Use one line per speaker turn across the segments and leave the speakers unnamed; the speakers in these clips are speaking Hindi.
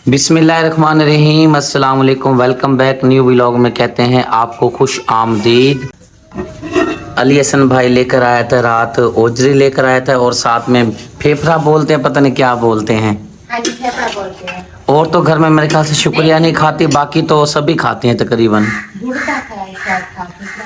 बिस्मिल्लाहिर्रहमानिर्रहीम, अस्सलाम वालेकुम, वेलकम बैक न्यू व्लॉग में कहते हैं आपको खुश आमदीद। अली हसन भाई लेकर आया था रात ओजरी लेकर आया था और साथ में फेफड़ा बोलते हैं, पता नहीं क्या बोलते हैं।
हाँ जी, फेफड़ा बोलते हैं।
और तो घर में मेरे ख्याल से शुक्रिया नहीं खाती, बाकी तो सभी खाते हैं तकरीबन।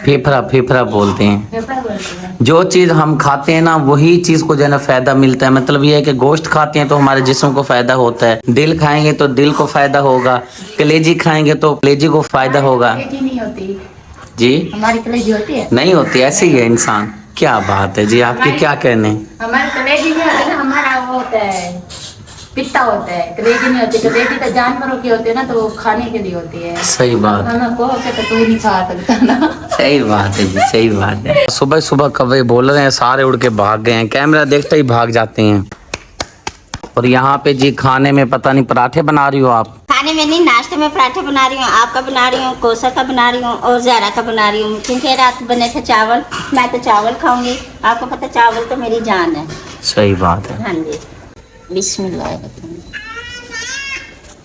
फेफड़ा फेफड़ा बोलते हैं। जो चीज़ हम खाते हैं ना वही चीज़ को जो है ना फायदा मिलता है। मतलब ये है कि गोश्त खाते हैं तो हमारे जिस्म को फायदा होता है, दिल खाएंगे तो दिल को फायदा होगा, कलेजी खाएंगे तो कलेजी को फायदा होगा।
नहीं होती
जी,
हमारी कलेजी होती है?
नहीं होती, ऐसे ही है इंसान। क्या बात है जी, आपके क्या कहने?
हमारी कलेजी नहीं होती ना, हमारा वो होता है पित्ता होता है, कलेजी नहीं होती। कलेजी तो जानवरों की होती है ना, तो वो खाने के लिए होती है।
सही बात,
हमको तो कोई नहीं खा सकता ना।
सही बात है जी, सही बात है। सुबह सुबह कौवे बोल रहे हैं, सारे उड़ के भाग गए हैं, कैमरा देखते ही भाग जाते हैं। और यहाँ पे जी खाने में पता नहीं पराठे बना रही हो आप?
खाने में नहीं, नाश्ते में पराठे बना रही हूँ। आपका बना रही हूँ, कोसा का बना रही हूँ और ज़ारा का बना रही हूँ। क्योंकि रात बने थे चावल, मैं तो चावल खाऊंगी। आपको पता चावल तो मेरी जान है।
सही बात है।
हाँ जी, बिस्मिल्लाह।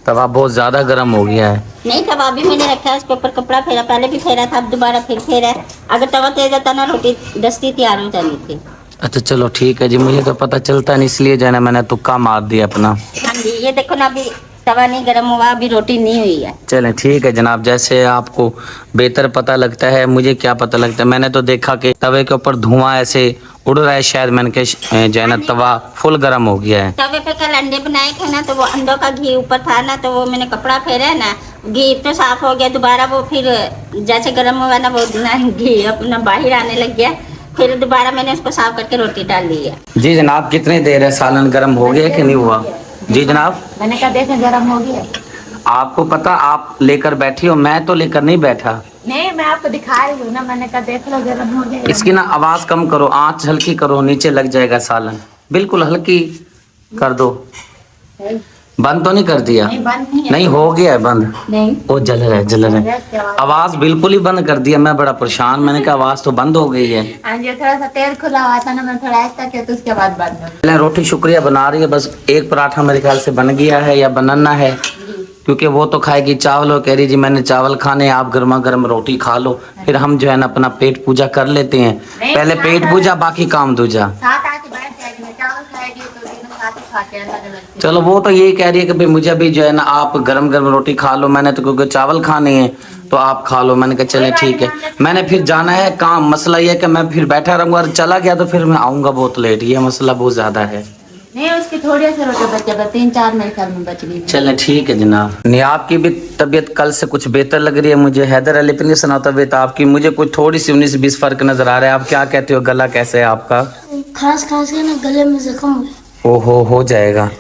तवा बहुत ज़्यादा गर्म हो गया है।
नहीं, तवा अभी मैंने रखा है, उसके ऊपर कपड़ा फेरा। पहले भी फेरा था, अब दोबारा फिर फेरा। अगर तवा तेज होता ना, रोटी दस्ती तैयार हो जानी थी।
अच्छा चलो ठीक है जी, मुझे तो पता चलता नहीं इसलिए जो है ना मैंने तुक्का मार दिया अपना।
हाँ जी, ये देखो ना, अभी तवा नहीं गर्म हुआ, अभी रोटी नहीं हुई है।
चलें ठीक है जनाब, जैसे आपको बेहतर पता लगता है, मुझे क्या पता लगता है। मैंने तो देखा कि तवे के ऊपर धुआं ऐसे उड़ रहा है, शायद मैंने के जो है ना तवा फुल गर्म हो गया है।
तवे पे कल अंडे बनाए थे ना, तो वो अंडों का घी ऊपर था ना, तो वो मैंने कपड़ा फेरा है ना, घी तो साफ हो गया। दोबारा वो फिर जैसे गर्म हुआ ना, वो ना घी अपना बाहर आने लग गया। फिर दोबारा मैंने उसको साफ करके रोटी डाल ली है।
जी जनाब, कितनी देर है, सालन गर्म हो गया कि नहीं हुआ? जी जनाब,
मैंने कहा देखो गर्म हो गया।
आपको पता, आप लेकर बैठी हो, मैं तो लेकर नहीं बैठा।
नहीं, मैं आपको दिखा रही हूँ ना, मैंने कहा देख लो गर्म हो गया।
इसकी ना आवाज़ कम करो, आँच हल्की करो, नीचे लग जाएगा सालन। बिल्कुल हल्की कर दो। बंद तो नहीं कर दिया?
नहीं, बंद नहीं है।
नहीं हो गया है बंद।
नहीं,
वो जल रहा है, जल रहा है। आवाज़ बिल्कुल ही बंद कर दिया, मैं बड़ा परेशान। मैंने कहा आवाज़ तो बंद हो गई है।
हाँ जी, थोड़ा सा तेल खुला हुआ था ना, मैं थोड़ा ऐसा किया तो उसके बाद बंद हो गया।
पहले रोटी शुक्रिया बना रही है, बस एक पराठा मेरे ख्याल से बन गया है या बनाना है, क्योंकि वो तो खाएगी चावल। और कह रही जी मैंने चावल खाने, आप गर्मा गर्म रोटी खा लो, फिर हम जो है ना अपना पेट पूजा कर लेते हैं। पहले पेट पूजा, बाकी काम दूजा।
साथ आके बैठ जाएगी ना, चावल खाएगी तो दोनों साथ ही खाते हैं अलग अलग।
चलो वो तो यही कह रही है कि भाई मुझे भी जो है ना आप गरम गरम रोटी खा लो, मैंने तो क्योंकि चावल खाने हैं तो आप खा लो। मैंने कहा चले ठीक है, मैंने फिर जाना है काम। मसला ये है कि मैं फिर बैठा रहूँगा और चला गया तो फिर मैं आऊँगा बहुत लेट, ये मसला बहुत ज़्यादा है।
नहीं, उसकी थोड़ी सी रोटी बचे, बस 3-4 मेरे ख्याल में बच गई।
चलें ठीक है जनाब। नियाब की भी तबीयत कल से कुछ बेहतर लग रही है मुझे। हैदर अली पे नहीं सुना तबीयत आपकी, मुझे कुछ थोड़ी सी 19-20 फर्क नजर आ रहा है। आप क्या कहते हो, गला कैसे है आपका?
खास के ना गले में जख्म है।
ओहो, हो जाएगा।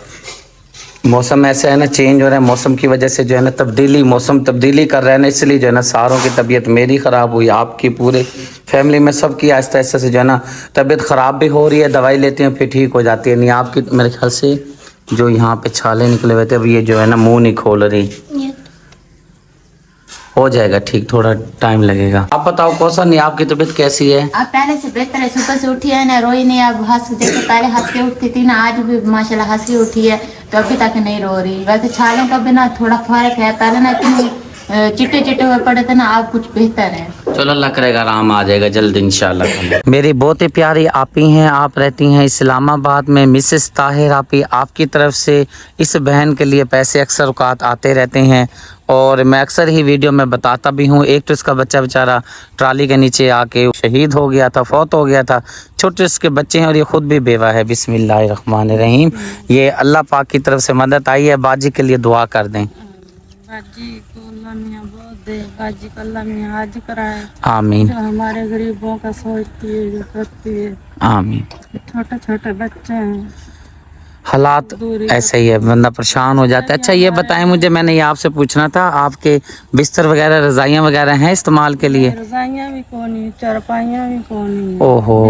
मौसम ऐसा है ना, चेंज हो रहा है, मौसम की वजह से जो है ना तब्दीली, मौसम तब्दीली कर रहा है ना, इसलिए जो है ना सारों की तबीयत, मेरी ख़राब हुई, आपकी, पूरे फैमिली में सबकी आहिस्ता आहिस्ता से जो है ना तबीयत ख़राब भी हो रही है। दवाई लेते हैं फिर ठीक हो जाती है। नहीं आपकी मेरे ख्याल से जो यहाँ पे छाले निकले हुए थे, अब ये जो है ना मुँह नहीं खोल रही। हो जाएगा ठीक, थोड़ा टाइम लगेगा। आप बताओ कौसा, नहीं आपकी तबीयत कैसी है?
अब पहले से बेहतर है, सुबह से उठी है ना, रोई नहीं। अब हंस, जैसे पहले हंस के उठती थी ना, आज भी माशाल्लाह हंस के उठी है, तो अभी तक नहीं रो रही। वैसे छालों का भी ना थोड़ा फर्क है, पहले ना इतने चिट्टे चिट्टे हुए पड़े थे ना, अब कुछ बेहतर है।
चलो अल्लाह करेगा आराम आ जाएगा जल्द इंशाल्लाह। मेरी बहुत ही प्यारी आपी हैं, आप रहती हैं इस्लामाबाद में। मिसेस ताहिर आपी, आपकी तरफ से इस बहन के लिए पैसे अक्सर औकात आते रहते हैं और मैं अक्सर ही वीडियो में बताता भी हूँ। एक तो इसका बच्चा बेचारा ट्राली के नीचे आके शहीद हो गया था, फौत हो गया था। छोटे इसके बच्चे हैं और ये खुद भी बेवा है। बिस्मिल्लाहिर्रहमानिर्रहीम। ये अल्लाह पाक की तरफ से मदद आई है, बाजी के लिए दुआ कर दें।
बाजी को अल्लाह मियां बहुत दे, बाजी को अल्लाह मियां हाज कराए।
आमीन।
जो हमारे गरीबों का सोचती है, जो करती है।
आमीन।
छोटे छोटे बच्चे हैं,
हालात ऐसे ही है, बंदा परेशान हो जाता है। अच्छा ये बताएं मुझे, मैंने ये आपसे पूछना था, आपके बिस्तर वगैरह, रजाइयाँ वगैरह हैं इस्तेमाल के लिए?
रजाइयाँ भी कोनी, चारपाइयाँ भी कोनी।
ओहो,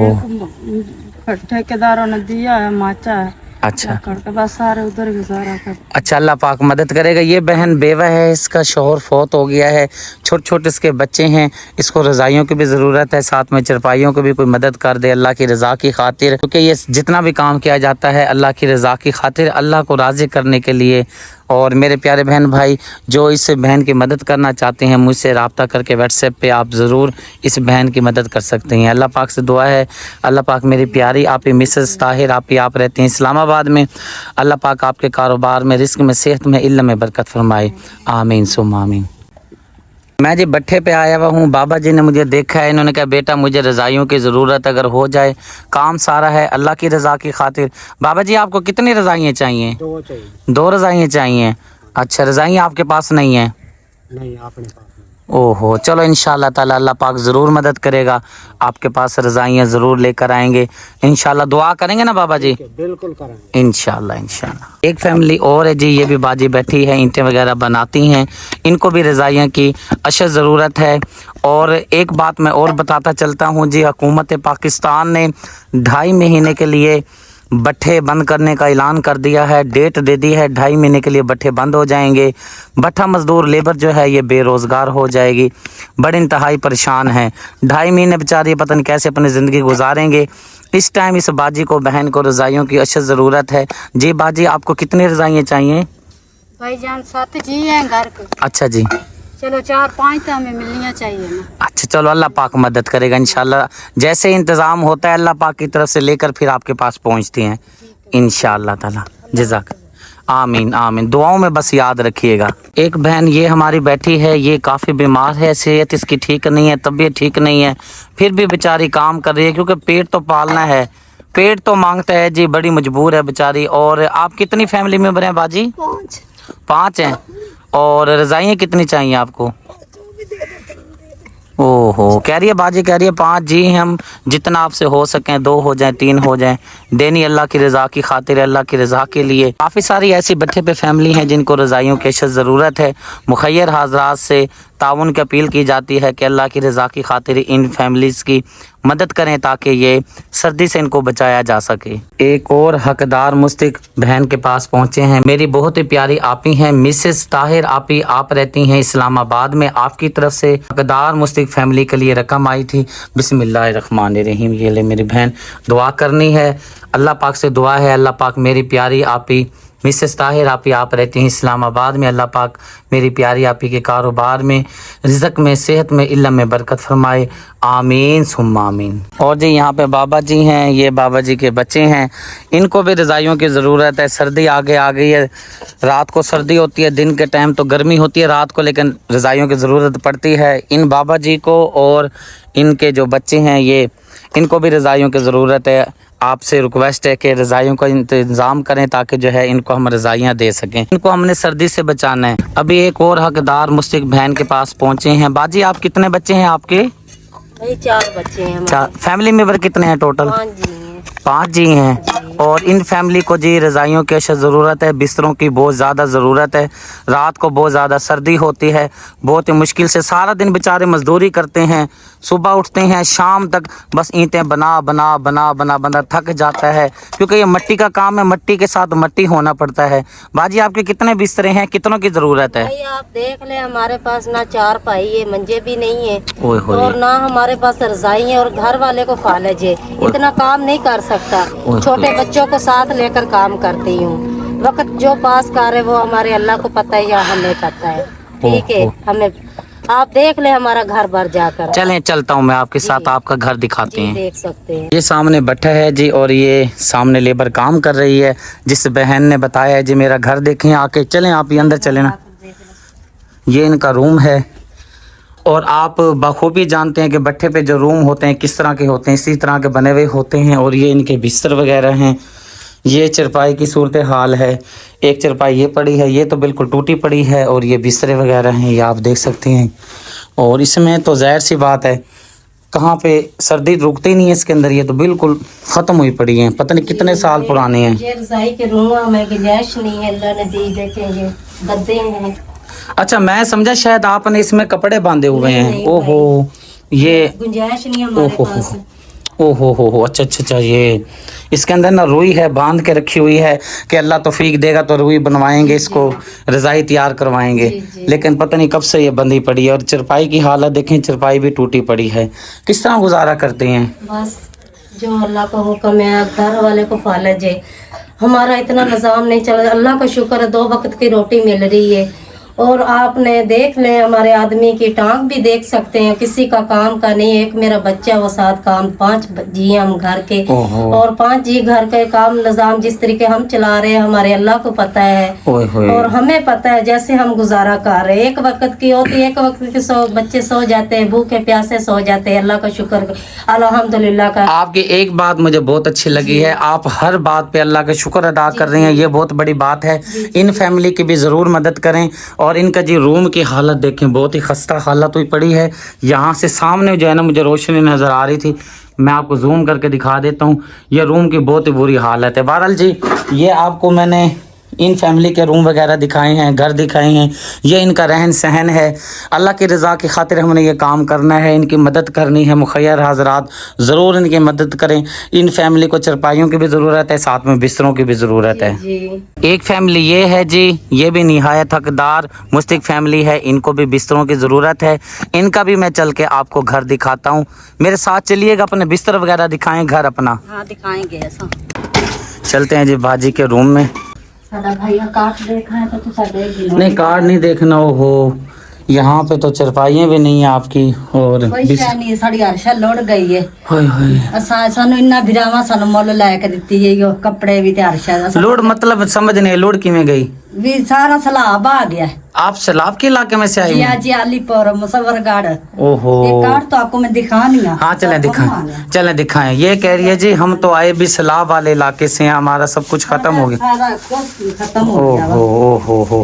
ठेकेदारों ने दिया है, माचा है।
अच्छा
करके बस सारे उधर गुजारा कर।
अच्छा, अल्लाह पाक मदद करेगा। ये बहन बेवा है, इसका शौहर फौत हो गया है, छोटे छोटे इसके बच्चे हैं, इसको रज़ाइयों की भी ज़रूरत है, साथ में चरपाइयों की भी कोई मदद कर दे अल्लाह की रज़ा की खातिर। क्योंकि ये जितना भी काम किया जाता है अल्लाह की रज़ा की खातिर, अल्लाह को राज़ी करने के लिए और मेरे प्यारे बहन भाई जो इस बहन की मदद करना चाहते हैं मुझसे रब्ता करके व्हाट्सएप पे आप ज़रूर इस बहन की मदद कर सकते हैं। अल्लाह पाक से दुआ है, अल्लाह पाक मेरी प्यारी आप ही मिसेस ताहिर आप रहते हैं इस्लामाबाद में, अल्लाह पाक आपके कारोबार में, रिस्क में, सेहत में, इल्म में बरकत फरमाए। आमीन सुम्मा आमीन। मैं जी भट्ठे पे आया हुआ हूँ, बाबा जी ने मुझे देखा है, इन्होंने कहा बेटा मुझे रज़ाइयों की ज़रूरत अगर हो जाए, काम सारा है अल्लाह की रज़ा की खातिर। बाबा जी आपको कितनी रज़ाइयाँ चाहिए?
2 चाहिए।
2 रज़ाइयाँ चाहिए। अच्छा रज़ाइयाँ आपके पास नहीं हैं?
नहीं अपने पास नहीं।
ओहो, चलो इंशाल्लाह ताला अल्लाह पाक ज़रूर मदद करेगा, आपके पास रज़ाइयाँ ज़रूर लेकर आएंगे इंशाल्लाह। दुआ करेंगे ना बाबा जी?
बिल्कुल करेंगे
इंशाल्लाह इंशाल्लाह। एक फैमिली और है जी, ये भी बाजी बैठी है, ईंटें वगैरह बनाती हैं, इनको भी रज़ाइयाँ की अशद ज़रूरत है। और एक बात मैं और बताता चलता हूँ जी, हुकूमत पाकिस्तान ने 2.5 महीने के लिए भट्ठे बंद करने का ऐलान कर दिया है, डेट दे दी है, 2.5 महीने के लिए भट्ठे बंद हो जाएंगे। भट्ठा मजदूर लेबर जो है ये बेरोज़गार हो जाएगी, बड़े इंतहाई परेशान हैं। 2.5 महीने बेचारे पता नहीं कैसे अपनी ज़िंदगी गुजारेंगे। इस टाइम इस बाजी को बहन को रज़ाइयों की अशद ज़रूरत है। जी बाजी आपको कितनी रज़ाइयाँ चाहिए?
भाईजान 7 जी हैं घर के।
अच्छा जी,
चलो 4-5 तो हमें मिलनियाँ चाहिए ना।
अच्छा चलो अल्लाह पाक मदद करेगा इंशाल्लाह, जैसे इंतज़ाम होता है अल्लाह पाक की तरफ से लेकर फिर आपके पास पहुंचती हैं इंशाल्लाह ताला। जज़ाक आमीन आमीन, दुआओं में बस याद रखिएगा। एक बहन ये हमारी बैठी है, ये काफ़ी बीमार है, सेहत इसकी ठीक नहीं है, तबीयत ठीक नहीं है, फिर भी बेचारी काम कर रही है क्योंकि पेट तो पालना है, पेट तो मांगता है जी, बड़ी मजबूर है बेचारी। और आप कितनी फैमिली मेंबर हैं बाजी? 5 हैं। और रज़ाइयाँ कितनी चाहिए आपको? ओहो, कह रही है बाजी, कह रही है 5 जी, हम जितना आपसे हो सकें 2 हो जाएं 3 हो जाएं, देनी अल्लाह की रज़ा की खातिर, अल्लाह की रज़ा के लिए। काफ़ी सारी ऐसी भट्ठे पे फैमिली हैं जिनको रज़ाइयों की अशद ज़रूरत है। मुखैर हाज़रात से ताउन की अपील की जाती है कि अल्लाह की रज़ा की खातिर इन फैमिलीज़ की मदद करें ताकि ये सर्दी से इनको बचाया जा सके। एक और हकदार मुस्तक बहन के पास पहुंचे हैं, मेरी बहुत ही प्यारी आपी हैं मिसेस ताहिर आप रहती हैं इस्लामाबाद में। आपकी तरफ से हकदार मुस्तक फैमिली के लिए रकम आई थी। बिस्मिल्लाहिर्रहमानिर्रहीम। ये ले मेरी बहन, दुआ करनी है, अल्लाह पाक से दुआ है, अल्लाह पाक मेरी प्यारी आपी मिसेस ताहिर आप रहती हैं इस्लामाबाद में, अल्लाह पाक मेरी प्यारी आपी के कारोबार में, रिज़्क़ में, सेहत में, इल्म में बरकत फरमाए। आमीन सुम्मा आमीन। और जी यहाँ पे बाबा जी हैं, ये बाबा जी के बच्चे हैं, इनको भी रज़ाइयों की ज़रूरत है। सर्दी आगे आ गई है, रात को सर्दी होती है, दिन के टाइम तो गर्मी होती है रात को, लेकिन रज़ाइयों की ज़रूरत पड़ती है इन बाबा जी को। और इनके जो बच्चे हैं ये, इनको भी रज़ाइयों की ज़रूरत है। आपसे रिक्वेस्ट है कि रज़ाइयों का इंतज़ाम करें ताकि जो है इनको हम रज़ाइयाँ दे सकें, इनको हमने सर्दी से बचाना है। अभी एक और हकदार मुस्तक बहन के पास पहुँचे हैं। बाजी आप कितने बच्चे हैं आपके?
भाई 4 बच्चे हैं।
4। फैमिली मेंबर कितने हैं टोटल?
5 जी हैं।
5 जी हैं। और इन फैमिली को जी रज़ाइयों की अशद ज़रूरत है, बिस्तरों की बहुत ज़्यादा ज़रूरत है। रात को बहुत ज़्यादा सर्दी होती है, बहुत ही मुश्किल से सारा दिन बेचारे मजदूरी करते हैं, सुबह उठते हैं शाम तक बस ईंटें बना बना बना बना बना थक जाता है क्योंकि ये मिट्टी का काम है, मिट्टी के साथ मिट्टी होना पड़ता है। बाजी आपके कितने बिस्तरे हैं, कितनों की ज़रूरत है?
भाई आप देख ले, हमारे पास ना 4 पाई है, मंजे भी नहीं है,
ओए होए।
और ना हमारे पास रज़ाई है, और घर वाले को फालज है, इतना काम नहीं कर सकता। छोटे बच्चों को साथ लेकर काम करती हूँ, वक्त जो पास करे वो हमारे अल्लाह को पता है या हमें पता है, ठीक है। हमें आप देख ले हमारा घर भर जाकर।
चलें चलता हूँ मैं आपके साथ, आपका घर दिखाते हैं।
देख सकते हैं।
ये सामने भट्ठा है जी, और ये सामने लेबर काम कर रही है। जिस बहन ने बताया है जी मेरा घर देखें आके, चलें आप ये अंदर चलें ना। ये इनका रूम है, और आप बखूबी जानते हैं कि भट्ठे पे जो रूम होते हैं किस तरह के होते हैं, इसी तरह के बने हुए होते हैं। और ये इनके बिस्तर वगैरह हैं। ये चरपाई की सूरत हाल है, एक चरपाई ये पड़ी है, ये तो बिल्कुल टूटी पड़ी है, और ये बिस्तरे वगैरह हैं, ये आप देख सकते हैं। और इसमें तो ज़ाहिर सी बात है कहाँ पे सर्दी रुकती नहीं है इसके अंदर, ये तो बिल्कुल ख़त्म हुई पड़ी हैं, पता नहीं कितने साल पुराने हैं।
ये रज़ाई के रूम में गुंजाइश नहीं है, अल्लाह ने दी, देखेंगे गद्दे हैं।
अच्छा मैं समझा शायद आपने इसमें कपड़े बांधे हुए हैं। ओहो, ये
गुंजाइश नहीं है हमारे पास।
ओहो हो, अच्छा अच्छा अच्छा, ये इसके अंदर ना रुई है, बांध के रखी हुई है कि अल्लाह तौफीक देगा तो रुई बनवाएंगे, इसको रज़ाई तैयार करवाएंगे। लेकिन पता नहीं कब से ये बंधी पड़ी है। और चरपाई की हालत देखें, चरपाई भी टूटी पड़ी है। किस तरह गुजारा करते हैं?
बस जो अल्लाह का हुक्म है, घर वाले को फालज है,
हमारा इतना निज़ाम नहीं चल रहा। अल्लाह का शुक्र है 2 वक्त की रोटी मिल रही है। और आपने देख लें हमारे आदमी की टांग भी देख सकते हैं, किसी का काम का नहीं। एक मेरा बच्चा वो 7 काम, 5 जी हम घर के, और 5 जी घर के काम निज़ाम जिस तरीके हम चला रहे हैं हमारे अल्लाह को पता है और हमें पता है जैसे हम गुजारा कर रहे हैं। एक वक्त की होती है, एक वक्त के बच्चे सो जाते हैं, भूखे प्यासे सो जाते हैं। अल्लाह का शुक्र अल्हम्दुलिल्लाह का।
आपकी एक बात मुझे बहुत अच्छी लगी है, आप हर बात पे अल्लाह का शुक्र अदा कर रही हैं, ये बहुत बड़ी बात है। इन फैमिली की भी ज़रूर मदद करें। और इनका जी रूम की हालत देखें, बहुत ही खस्ता हालत हुई पड़ी है। यहाँ से सामने जो है ना मुझे रोशनी नज़र आ रही थी, मैं आपको जूम करके दिखा देता हूँ। ये रूम की बहुत ही बुरी हालत है। बहरहाल जी ये आपको मैंने इन फैमिली के रूम वगैरह दिखाए हैं, घर दिखाए हैं, ये इनका रहन सहन है। अल्लाह की रज़ा की खातिर हमने ये काम करना है, इनकी मदद करनी है। मुखैर हज़रात ज़रूर इनकी मदद करें। इन फैमिली को चरपाइयों की भी ज़रूरत है, साथ में बिस्तरों की भी ज़रूरत है। एक फैमिली ये है जी, ये भी निहायत हकदार मुस्तहिक फैमिली है, इनको भी बिस्तरों की ज़रूरत है। इनका भी मैं चल के आपको घर दिखाता हूँ, मेरे साथ चलिएगा। अपने बिस्तर वगैरह दिखाएँ घर अपना।
हाँ दिखाएंगे ऐसा।
चलते हैं जी बाजी के रूम में।
साडा भैया काट देखा है तो देख
नहीं कार्ड नहीं देखना हो, यहाँ पे तो चरपाइयाँ भी नहीं है आपकी। और
कोई शै नहीं, साड़ी हर्षा लोड़ गई है।
होए होए
सानू इन्ना भिरावा सानू मुੱਲ ਲੈ ਕੇ ਦਿੱਤੀ है। यो कपड़े भी ते हर्षा दा
लोड मतलब समझ नहीं, लोड किमें गई?
भी सारा सैलाब आ गया है।
आप सैलाब के इलाके में से आई
जी
हैं?
जी अलीपुर मुसव्वरगढ़।
ओहो
ये कार्ड तो आपको मैं दिखा नहीं।
हाँ चलें दिखाएं, चलें दिखाएं। ये कह रही है जी हम तो आए भी सैलाब वाले इलाके से हैं, हमारा सब कुछ खत्म हो गया।
सारा कुछ खत्म हो गया।
ओहो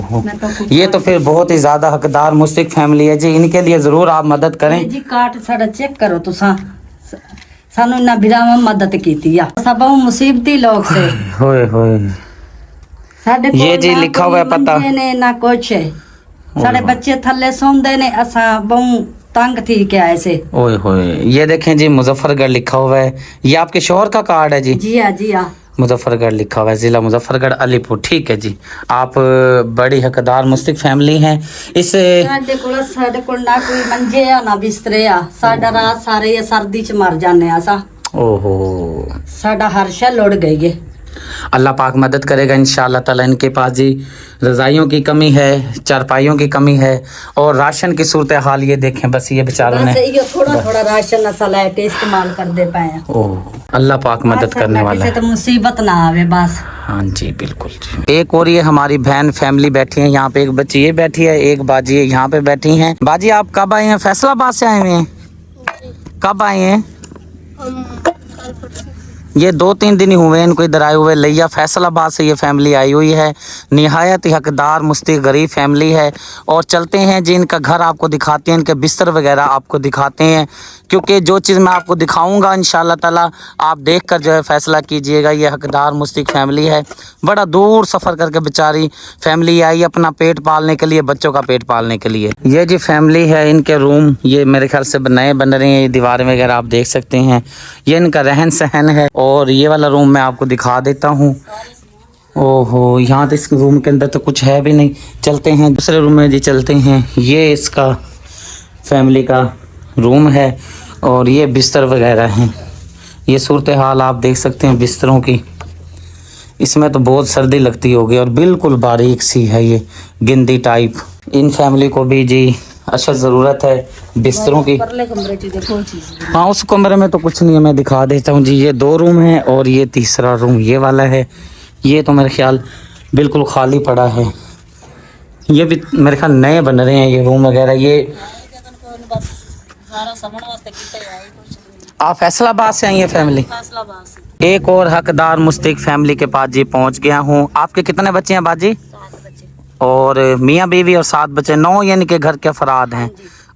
हो।
मैं तो
ये तो फिर बहुत ही ज्यादा हकदार मुस्तहिक फैमिली है जी, इनके लिए जरूर आप मदद करें।
जी कार्ड साड़ा चेक करो तुसा, सानू इन्ना भिरावा मदद कीती आ। सब मुसीबती लोग से
होए होए।
साडे
ये जी लिखा हुआ है पता
ने ना कुछ है। साडे बच्चे थल्ले सौंदे ने, असा बहु तंग थी के आए से।
ओए होए। ये देखें जी मुजफ्फरगढ़ लिखा हुआ है, ये आपके शोहर का कार्ड है जी?
जी हाँ।
मुजफ्फरगढ़ लिखा हुआ है, ज़िला मुजफ्फरगढ़ अलीपुर। ठीक है जी, आप बड़ी हकदार मुस्तहिक फैमिली हैं। इस
साडे कोल ना कोई मंजे आ ना बिस्तरे आ। साडा रात सारे ये सर्दी च मर जाने असा।
ओहो,
साडा हर्षा लुढ़ गई है।
अल्लाह पाक मदद करेगा इंशाअल्लाह ताला। इनके पास जी रज़ाइयों की कमी है, चारपाइयों की कमी है, और राशन की सूरत हाल ये देखें। बस ये बेचारों ने
थोड़ा राशन असा लेके इस्तेमाल कर दे पाए।
ओह, अल्लाह पाक मदद करने वाला है।
तो मुसीबत ना आवे बस।
हाँ जी बिल्कुल जी। एक और ये हमारी बहन फैमिली बैठी है यहाँ पे, एक बच्ची ये बैठी है, एक बाजी यहाँ पे बैठी हैं। बाजी आप कब आए हैं? फैसलाबाद से आए हुए हैं? कब आए हैं? ये 2-3 दिन ही हुए हैं इनको इधर आए हुए। लिया फैसलाबाद से ये फैमिली आई हुई है, निहायत ही हकदार मुस्तहिक गरीब फैमिली है। और चलते हैं जी इनका घर आपको दिखाते हैं, इनके बिस्तर वगैरह आपको दिखाते हैं, क्योंकि जो चीज़ मैं आपको दिखाऊंगा इंशाअल्लाह ताला आप देख कर जो है फ़ैसला कीजिएगा। ये हकदार मुस्तहिक फैमिली है, बड़ा दूर सफ़र करके बेचारी फैमिली आई अपना पेट पालने के लिए, बच्चों का पेट पालने के लिए। ये जी फैमिली है, इनके रूम ये मेरे ख्याल से नए बन रहे हैं, ये दीवारें वगैरह आप देख सकते हैं। ये इनका रहन सहन है। और ये वाला रूम मैं आपको दिखा देता हूँ। ओहो, यहाँ तो इस रूम के अंदर तो कुछ है भी नहीं। चलते हैं दूसरे रूम में जी, चलते हैं। ये इसका फैमिली का रूम है और ये बिस्तर वगैरह हैं। ये सूरत हाल आप देख सकते हैं बिस्तरों की। इसमें तो बहुत सर्दी लगती होगी और बिल्कुल बारीक सी है ये गिंदी टाइप। इन फैमिली को भी जी अच्छा ज़रूरत है बिस्तरों की। हाँ उस कमरे में तो कुछ नहीं है, मैं दिखा देता हूँ जी। ये 2 रूम है और ये तीसरा रूम ये वाला है। ये तो मेरे ख्याल बिल्कुल खाली पड़ा है। ये भी मेरे ख्याल नए बन रहे हैं ये रूम वगैरह। ये आप फैसलाबाद से आई हैं फैमिली? एक और हकदार मुस्तहिक फैमिली के पास जी पहुँच गया हूँ। आपके कितने बच्चे हैं बाजी? और मियाँ बीवी और 7 बच्चे, 9 यानी कि घर के अफराद हैं।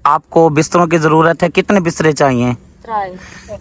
आपको बिस्तरों की ज़रूरत है, कितने बिस्तरे चाहिए?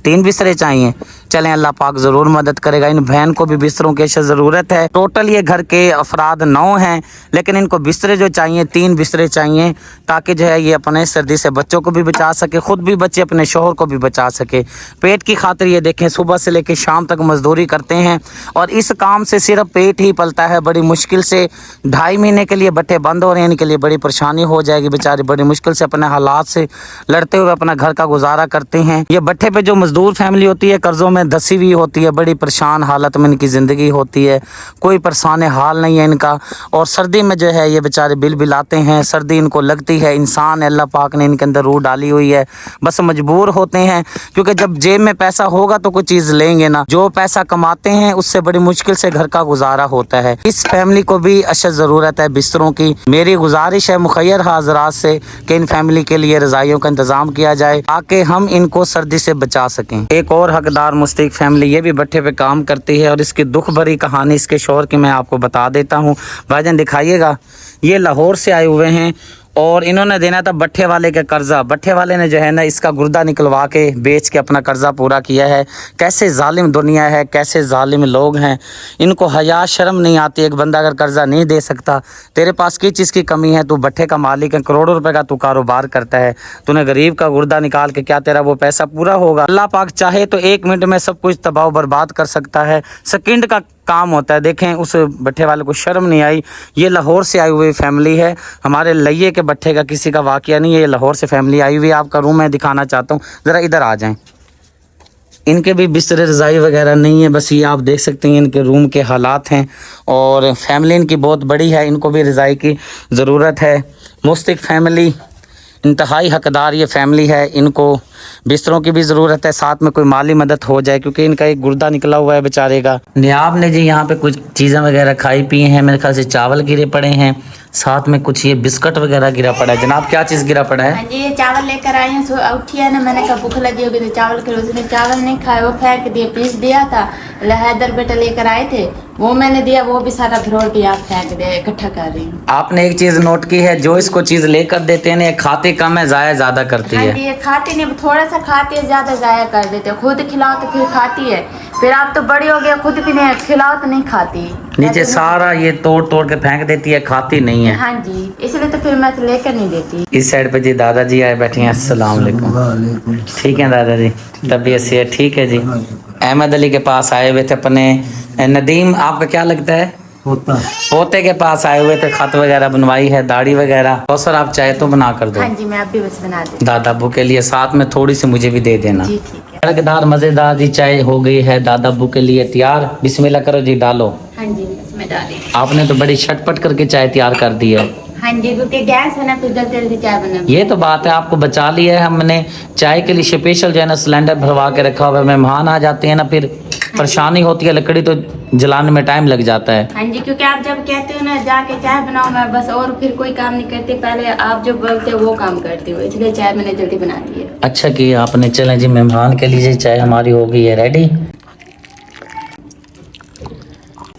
3 बिस्तरे चाहिए। चलें अल्लाह पाक ज़रूर मदद करेगा। इन बहन को भी बिस्तरों की ज़रूरत है। टोटल ये घर के अफराद 9 हैं, लेकिन इनको बिस्तरे जो चाहिए 3 बिस्तरे चाहिए, ताकि जो है ये अपने सर्दी से बच्चों को भी बचा सके, ख़ुद भी बच्चे अपने शोहर को भी बचा सके। पेट की खातिर ये देखें सुबह से लेकर शाम तक मजदूरी करते हैं और इस काम से सिर्फ पेट ही पलता है। बड़ी मुश्किल से 2.5 महीने के लिए बट्टे बंद हो रहे हैं, इनके लिए बड़ी परेशानी हो जाएगी। बेचारे बड़ी मुश्किल से अपने हालात से लड़ते हुए अपना घर का गुजारा करते हैं। ये भट्टे पे जो मजदूर फैमिली होती है कर्ज़ों में धसी हुई होती है, बड़ी परेशान हालत में इनकी ज़िंदगी होती है, कोई परेशान हाल नहीं है इनका। और सर्दी में जो है ये बेचारे बिल बिलाते हैं, सर्दी इनको लगती है। इंसान अल्लाह पाक ने इनके अंदर रूह डाली हुई है, बस मजबूर होते हैं क्योंकि जब जेब में पैसा होगा तो कोई चीज़ लेंगे ना। जो पैसा कमाते हैं उससे बड़ी मुश्किल से घर का गुजारा होता है। इस फैमिली को भी अशद ज़रूरत है बिस्तरों की। मेरी गुजारिश है मुखैर हज़रात से कि इन फैमिली के लिए रज़ाइयों का इंतज़ाम किया जाए ताकि हम इनको सर्दी से बचा सकें। एक और हकदार मुस्तहिक फैमिली ये भी भट्टे पे काम करती है और इसकी दुख भरी कहानी इसके शौहर की मैं आपको बता देता हूँ। भाईजान दिखाइएगा, ये लाहौर से आए हुए हैं और इन्होंने देना था भट्टे वाले का कर्जा। भट्टे वाले ने जो है ना इसका गुर्दा निकलवा के बेच के अपना कर्जा पूरा किया है। कैसे जालिम दुनिया है, कैसे जालिम लोग हैं, इनको हया शर्म नहीं आती। एक बंदा अगर कर्जा नहीं दे सकता, तेरे पास किस चीज़ की कमी है, तू भट्टे का मालिक है, करोड़ों रुपए का तू कारोबार करता है, तूने गरीब का गुर्दा निकाल के क्या तेरा वो पैसा पूरा होगा? अल्लाह पाक चाहे तो 1 मिनट में सब कुछ तबाह बर्बाद कर सकता है, सेकंड का काम होता है। देखें उस भट्टे वाले को शर्म नहीं आई। ये लाहौर से आई हुई फैमिली है, हमारे लइये के भट्टे का किसी का वाकया नहीं है, ये लाहौर से फैमिली आई हुई है। आपका रूम मैं दिखाना चाहता हूँ, ज़रा इधर आ जाएं। इनके भी बिस्तर रज़ाई वगैरह नहीं है, बस ये आप देख सकते हैं इनके रूम के हालात हैं। और फैमिली इनकी बहुत बड़ी है, इनको भी रज़ाई की ज़रूरत है। मुस्तहिक फैमिली, इंतहाई हकदार ये फैमिली है, इनको बिस्तरों की भी ज़रूरत है, साथ में कोई माली मदद हो जाए क्योंकि इनका एक गुर्दा निकला हुआ है बेचारे का। नियाब ने जी यहाँ पे कुछ चीज़ें वगैरह खाई पी हैं, मेरे ख्याल से चावल गिरे पड़े हैं, साथ में कुछ ये बिस्किट वगैरह गिरा पड़ा है। जनाब क्या चीज़ गिरा पड़ा है?
हाँ जी, ये चावल लेकर आई हैं। उठी है ना, मैंने कहा भूख लगी होगी तो चावल के, उसने चावल नहीं खाया, वो फेंक दिए। पीस दिया था, हैदर बेटा लेकर आए थे, वो मैंने दिया, वो भी सारा भिरोड़ के यहाँ फेंक दिया। इकट्ठा कर रही हूँ।
आपने एक चीज़ नोट की है, जो इसको चीज़ लेकर देते हैं ना, ये खाते कम है, ज़ाया ज़्यादा करती
हाँ
है।
जी, ये खाती नहीं, थोड़ा सा खाती है, ज़्यादा ज़ाया कर देते। खुद खिलाओ तो फिर खाती है, फिर आप तो बड़ी हो गया, खुद भी नहीं खिलाओ तो नहीं खाती।
नीचे सारा ये तोड़ तोड़ के फेंक देती है, खाती नहीं है।
हाँ जी, इसलिए तो फिर मैं तो लेकर नहीं देती।
इस साइड पे जी दादाजी आए बैठे हैं। अस्सलाम वालेकुम। ठीक है दादाजी, तबीयत सेहत ठीक है जी? अहमद अली के पास आए हुए थे अपने नदीम, आपका क्या लगता है? पोते के पास आए हुए थे, खत वगैरह बनवाई है, दाढ़ी वगैरह। और सर आप चाहे तो बना कर दो।
हाँ जी, मैं आप भी बस बना दूँ
दादा अब्बू के लिए, साथ में थोड़ी सी मुझे भी दे देना।
जी ठीक है।
कड़कदार मज़ेदार जी चाय हो गई है दादा अब्बू के लिए तैयार। बिस्मिल्लाह करो जी, डालो।
हाँ जी, इसमें डालें।
आपने तो बड़ी छटपट करके चाय तैयार कर दी है।
हाँ जी, क्योंकि गैस है ना, फिर जल्दी जल्दी चाय बना।
ये तो बात है, आपको बचा लिया है हमने। चाय के लिए स्पेशल जो है ना सिलेंडर भरवा के रखा हुआ है। मेहमान आ जाते हैं ना, फिर परेशानी होती है, लकड़ी तो जलाने में टाइम लग जाता है।
हाँ जी, क्योंकि आप जब कहते हो ना जाके चाय बनाओ, मैं बस और फिर कोई काम नहीं करती, पहले आप जो बोलते हो वो काम करती हूँ, इसलिए चाय मैंने जल्दी बना दी है।
अच्छा किया आपने। चलें जी, मेहमान के लिए चाय हमारी हो गई है रेडी।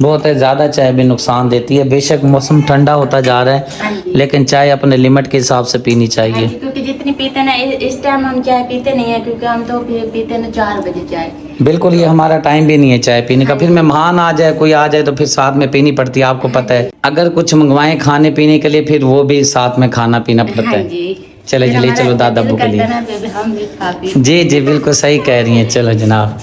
बहुत है, ज़्यादा चाय भी नुकसान देती है। बेशक मौसम ठंडा होता जा रहा
हाँ
है,
जी।
लेकिन चाय अपने लिमिट के हिसाब से पीनी
हाँ
चाहिए।
जी, क्योंकि जितनी पीते ना, इस टाइम हम चाय पीते नहीं है, क्योंकि हम तो फिर पीते ना 4 बजे चाय।
बिल्कुल, ये हमारा टाइम भी नहीं है चाय पीने का। फिर मेहमान आ जाए, कोई आ जाए तो फिर साथ में पीनी पड़ती है, आपको पता है। अगर कुछ मंगवाएं खाने पीने के लिए, फिर वो भी साथ में खाना पीना पड़ता
हाँ
है।
जी,
चले जी, ले चलो दादा अब्बू के लिए।
हम भी खा पी।
जी जी बिल्कुल सही कह रही हैं। चलो जनाब,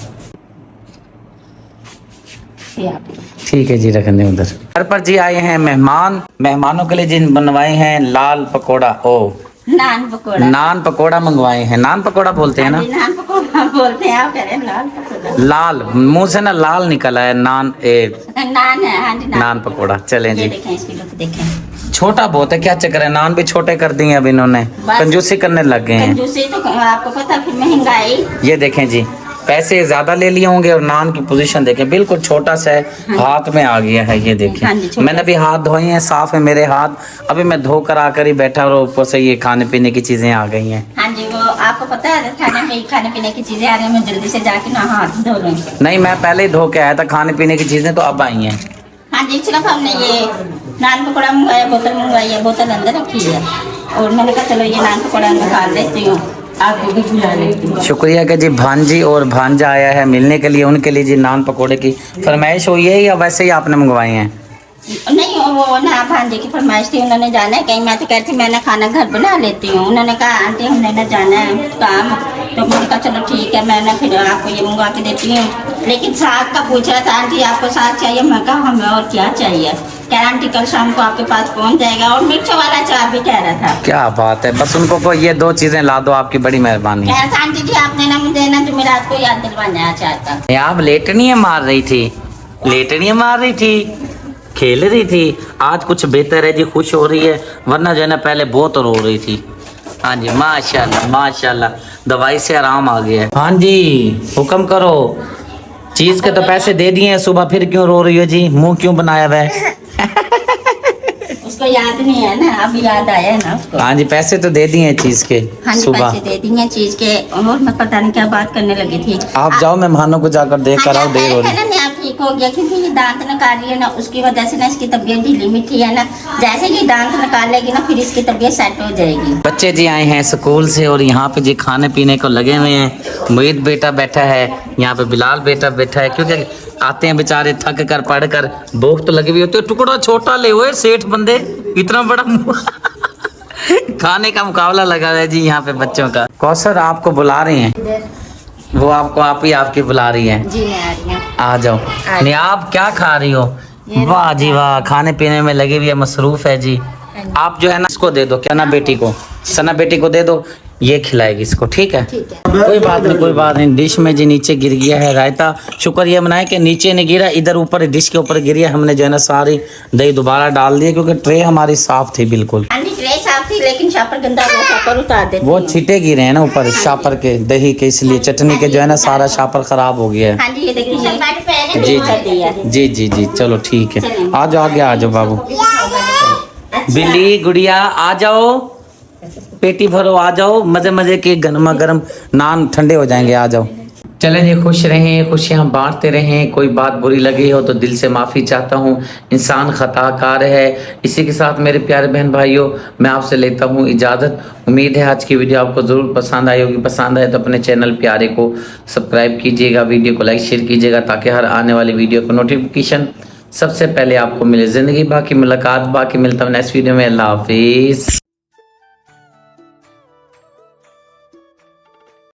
ये आप।
ठीक है जी, रखने दें उधर। घर पर जी आए हैं मेहमान, मेहमानों के लिए जी बनवाए हैं लाल पकोड़ा। ओ
नान पकोड़ा।
नान पकोड़ा मंगवाए हैं। नान पकोड़ा बोलते हैं ना?
हाँ जी, नान पकोड़ा बोलते हैं, आप कह रहे हैं नान पकोड़ा।
लाल मुंह से ना लाल निकला है। नान
नान है, हाँ जी
नान पकोड़ा। चलें
ये
जी।
देखें, इसकी लुक देखें।
छोटा बहुत है, क्या चक्कर है? नान भी छोटे कर दिए अब इन्होंने,
बस।
कंजूसी करने लग गए हैं।
कंजूसी तो आपको पता, फिर महंगाई।
ये देखें जी, पैसे ज्यादा ले लिए होंगे और नान की पोजीशन देखें, बिल्कुल छोटा सा है, हाथ में आ गया है। ये देखें,
हाँ जी, छोटा।
मैंने भी हाथ धोए हैं, साफ है मेरे हाथ। अभी मैं धो कर आकर ही बैठा और ऊपर से ये खाने पीने की चीजें आ गई हैं।
हाँ जी, वो आपको पता है खाने पीने की चीजें आ रही हैं, मैं जल्दी से जाके ना हाथ धो लूँ।
नहीं, मैं पहले ही धो के आया था, खाने पीने की चीजें तो अब आई हैं।
हाँ जी, सिर्फ हमने ये नान पकौड़ा मंगवाया, बोतल मंगवाई है, बोतल अंदर रखी है, और मैंने कहा चलो ये नान पकौड़ा निकाल लेती हूँ, आपको भी खिला लेती हूँ।
शुक्रिया कि जी भांजी और भांजा आया है मिलने के लिए, उनके लिए जी नान पकोड़े की फरमाइश हुई है या वैसे ही आपने मंगवाए हैं?
नहीं, वो ना भांजे की फरमाइश थी, उन्होंने जाना है कहीं। मैं तो कहती मैं ना खाना घर बना लेती हूँ। उन्होंने कहा आंटी हमने ना जाना है काम, तो मैंने कहा चलो ठीक है, मैं ना फिर आपको ये मंगवा के देती हूँ। लेकिन साग का पूछ रहा था, आंटी आपको साग चाहिए? मैं कहा हमें और क्या चाहिए। गारंटी कल शाम को आपके पास पहुंच जाएगा। और मिर्च वाला अचार भी कह रहा था।
क्या बात है, बस उनको को ये 2 चीजें ला दो, आपकी बड़ी मेहरबानी है।
कह रहा था आंटी जी आपने ना मुझे ना जो मेरा आपको याद दिलवाना है अचार का।
ये आप लेटनियाँ मार रही थी, लेटनियाँ मार रही थी, खेल रही थी। आज कुछ बेहतर है जी, खुश हो रही है, वरना जो है ना पहले बहुत रो रही थी। हाँ जी, माशाल्लाह माशाल्लाह, दवाई से आराम आ गया है। हाँ जी, हुक्म करो। चीज के तो पैसे दे दिए हैं, सुबह फिर क्यों रो रही हो जी, मुंह क्यों बनाया हुआ है?
उसको याद नहीं है ना, अभी याद आया है ना उसको।
हाँ जी, पैसे तो दे दिए हैं चीज के
हाँ जी,
सुबह।
पैसे दे दिए चीज के। और मैं पता नहीं क्या बात करने लगी थी।
आप जाओ, मेहमानों को जाकर देख कर आओ, देर हो रही है।
ना ठीक हो गया, क्योंकि ये दांत निकाल रही है ना, उसकी वजह से ना इसकी तबीयत ढीली मिठी है ना। जैसे ये दांत निकाल लेगी ना, फिर इसकी तबीयत सेट हो जाएगी।
बच्चे जी आए हैं स्कूल से और यहाँ पे जी खाने पीने को लगे हुए हैं। मुईद बेटा बैठा है, यहाँ पे बिलाल बेटा बैठा है, क्योंकि आते हैं बेचारे थक कर पढ़ कर, भूख तो लगी हुई होती है। टुकड़ा छोटा ले हुए सेठ बंदे, इतना बड़ा मुंह। खाने का मुकाबला लगा हुआ है जी यहाँ पे बच्चों का। कौसर आपको बुला रही हैं, वो आपको आप ही आपकी बुला रही हैं।
जी मैं आ रही हूँ।
आ जाओ। नहीं, आप क्या खा रही हो? वाह जी वाह, खाने पीने में लगी हुई है, मसरूफ है जी। आप जो है ना इसको दे दो, क्या ना बेटी को, सना बेटी को दे दो, ये खिलाएगी इसको, ठीक है?
ठीक है।
कोई बात नहीं, कोई बात नहीं। डिश में जी नीचे गिर गया है रायता, शुक्र ये मनाए कि नीचे नहीं गिरा, इधर ऊपर डिश के ऊपर गिरी है। हमने जो है ना सारी दही दोबारा डाल दी, क्योंकि ट्रे हमारी साफ थी बिल्कुल।
आंटी ट्रे साफ थी, लेकिन शापर गंदा हो गया, शापर उतार देती
वो
हूँ।
छींटे गिरे हैं ना ऊपर शापर के, दही के, इसलिए चटनी के जो है ना सारा शापर खराब हो गया है।
हाँ जी, ये देखिए
जी जी जी जी, चलो ठीक है। आ जाओ आगे, आ जाओ बाबू। बिल्ली गुड़िया आ जाओ, पेटी भरो, आ जाओ। मजे मजे के गर्मा गर्म नान ठंडे हो जाएंगे, आ जाओ। चलें जी, खुश रहें, खुशियाँ बांटते रहें। कोई बात बुरी लगी हो तो दिल से माफ़ी चाहता हूँ, इंसान खताकार है। इसी के साथ मेरे प्यारे बहन भाइयों, मैं आपसे लेता हूँ इजाज़त। उम्मीद है आज की वीडियो आपको ज़रूर पसंद आई होगी। पसंद आए तो अपने चैनल प्यारे को सब्सक्राइब कीजिएगा, वीडियो को लाइक शेयर कीजिएगा, ताकि हर आने वाली वीडियो को नोटिफिकेशन सबसे पहले आपको मिले। ज़िंदगी बाकी, मुलाकात बाकी। मिलता हूँ नेक्स्ट वीडियो में। अल्लाह हाफिज़।